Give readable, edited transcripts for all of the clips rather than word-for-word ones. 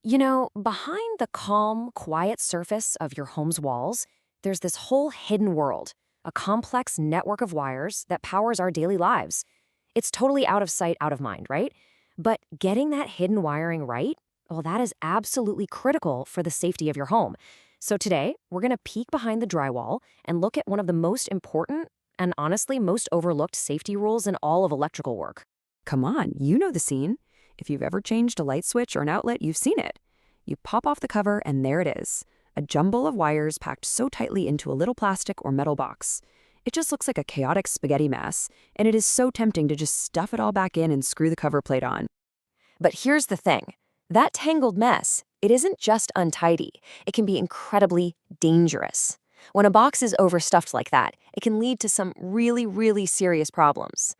Behind the calm, quiet surface of your home's walls, there's this whole hidden world, a complex network of wires that powers our daily lives. It's totally out of sight, out of mind, right? But getting that hidden wiring right, well, that is absolutely critical for the safety of your home. So today, we're going to peek behind the drywall and look at one of the most important and honestly most overlooked safety rules in all of electrical work. Come on, you know the scene. If you've ever changed a light switch or an outlet, you've seen it. You pop off the cover and there it is. A jumble of wires packed so tightly into a little plastic or metal box. It just looks like a chaotic spaghetti mess, and it is so tempting to just stuff it all back in and screw the cover plate on. But here's the thing. That tangled mess, it isn't just untidy. It can be incredibly dangerous. When a box is overstuffed like that, it can lead to some really, really serious problems.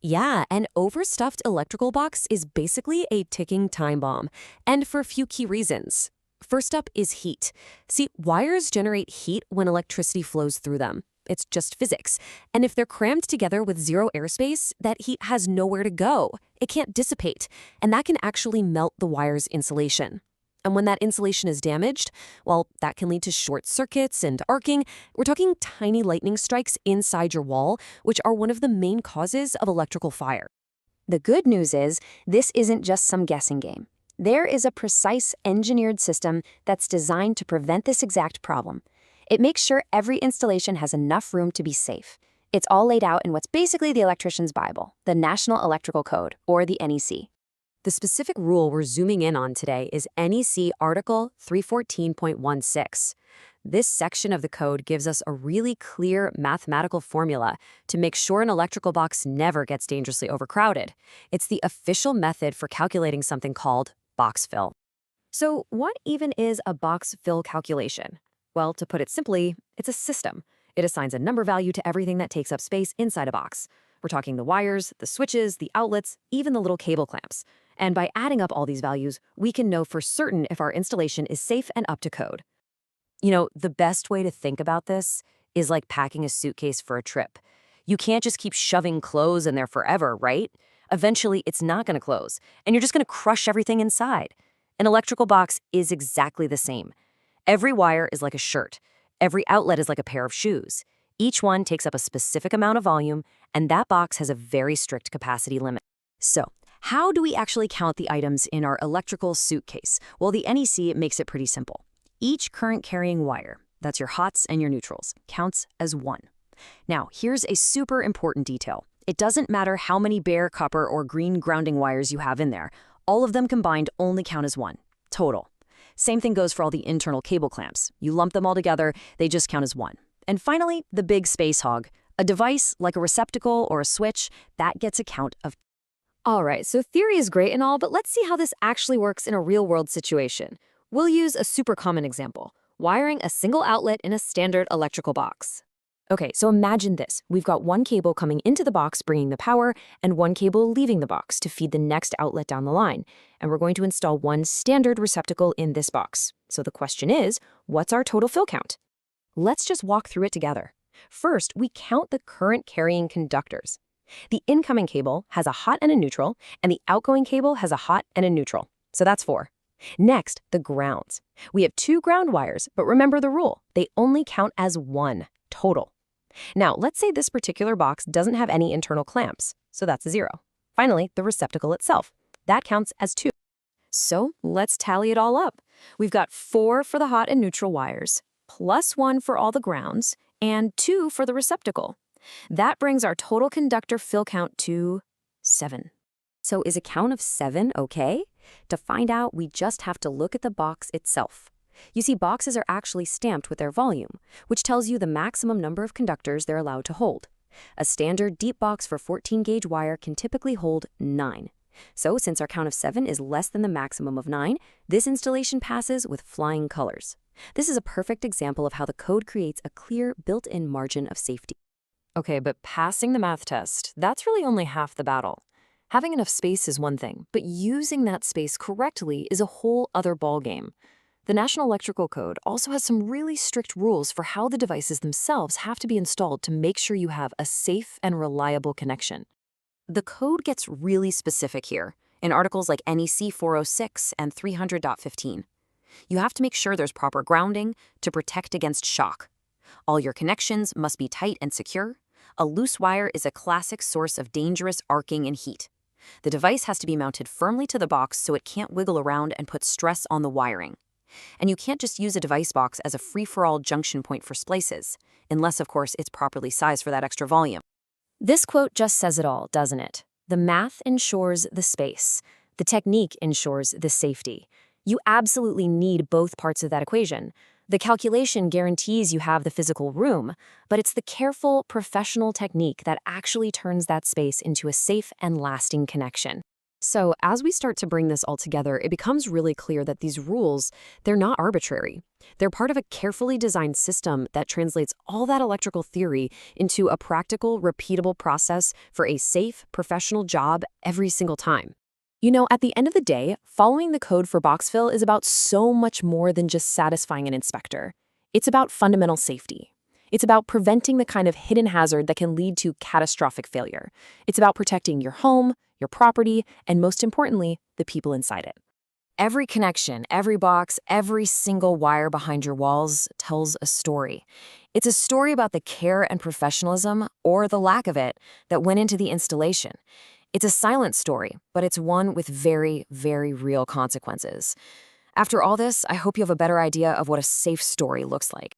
Yeah, an overstuffed electrical box is basically a ticking time bomb, and for a few key reasons. First up is heat. See, wires generate heat when electricity flows through them. It's just physics. And if they're crammed together with zero airspace, that heat has nowhere to go. It can't dissipate, and that can actually melt the wire's insulation. And when that insulation is damaged, well, that can lead to short circuits and arcing. We're talking tiny lightning strikes inside your wall, which are one of the main causes of electrical fire. The good news is, this isn't just some guessing game. There is a precise engineered system that's designed to prevent this exact problem. It makes sure every installation has enough room to be safe. It's all laid out in what's basically the electrician's Bible, the National Electrical Code, or the NEC. The specific rule we're zooming in on today is NEC Article 314.16. This section of the code gives us a really clear mathematical formula to make sure an electrical box never gets dangerously overcrowded. It's the official method for calculating something called box fill. So what even is a box fill calculation? Well, to put it simply, it's a system. It assigns a number value to everything that takes up space inside a box. We're talking the wires, the switches, the outlets, even the little cable clamps. And by adding up all these values, we can know for certain if our installation is safe and up to code. The best way to think about this is like packing a suitcase for a trip. You can't just keep shoving clothes in there forever, right? Eventually, it's not going to close, and you're just going to crush everything inside. An electrical box is exactly the same. Every wire is like a shirt. Every outlet is like a pair of shoes. Each one takes up a specific amount of volume, and that box has a very strict capacity limit. So, how do we actually count the items in our electrical suitcase? Well, the NEC makes it pretty simple. Each current-carrying wire, that's your hots and your neutrals, counts as one. Now, here's a super important detail. It doesn't matter how many bare copper or green grounding wires you have in there. All of them combined only count as one, total. Same thing goes for all the internal cable clamps. You lump them all together, they just count as one. And finally, the big space hog. A device like a receptacle or a switch, that gets a count of. All right, so theory is great and all, but let's see how this actually works in a real-world situation. We'll use a super common example, wiring a single outlet in a standard electrical box. Okay, so imagine this. We've got one cable coming into the box bringing the power and one cable leaving the box to feed the next outlet down the line. And we're going to install one standard receptacle in this box. So the question is, what's our total fill count? Let's just walk through it together. First, we count the current carrying conductors. The incoming cable has a hot and a neutral, and the outgoing cable has a hot and a neutral. So that's 4. Next, the grounds. We have 2 ground wires, but remember the rule. They only count as 1 total. Now, let's say this particular box doesn't have any internal clamps, so that's a 0. Finally, the receptacle itself. That counts as 2. So let's tally it all up. We've got 4 for the hot and neutral wires, plus 1 for all the grounds, and 2 for the receptacle. That brings our total conductor fill count to 7. So is a count of 7 okay? To find out, we just have to look at the box itself. You see, boxes are actually stamped with their volume, which tells you the maximum number of conductors they're allowed to hold. A standard deep box for 14-gauge wire can typically hold 9. So since our count of 7 is less than the maximum of 9, this installation passes with flying colors. This is a perfect example of how the code creates a clear, built-in margin of safety. Okay, but passing the math test, that's really only half the battle. Having enough space is one thing, but using that space correctly is a whole other ballgame. The National Electrical Code also has some really strict rules for how the devices themselves have to be installed to make sure you have a safe and reliable connection. The code gets really specific here. in articles like NEC 406 and 300.15. You have to make sure there's proper grounding to protect against shock. All your connections must be tight and secure. A loose wire is a classic source of dangerous arcing and heat. The device has to be mounted firmly to the box so it can't wiggle around and put stress on the wiring. And you can't just use a device box as a free-for-all junction point for splices, unless, of course, it's properly sized for that extra volume. This quote just says it all, doesn't it? The math ensures the space. The technique ensures the safety. You absolutely need both parts of that equation. The calculation guarantees you have the physical room, but it's the careful, professional technique that actually turns that space into a safe and lasting connection. So, as we start to bring this all together, it becomes really clear that these rules, they're not arbitrary. They're part of a carefully designed system that translates all that electrical theory into a practical, repeatable process for a safe, professional job every single time. You know, at the end of the day, following the code for box fill is about so much more than just satisfying an inspector. It's about fundamental safety. It's about preventing the kind of hidden hazard that can lead to catastrophic failure. It's about protecting your home, your property, and most importantly, the people inside it. Every connection, every box, every single wire behind your walls tells a story. It's a story about the care and professionalism, or the lack of it, that went into the installation. It's a silent story, but it's one with very, very real consequences. After all this, I hope you have a better idea of what a safe story looks like.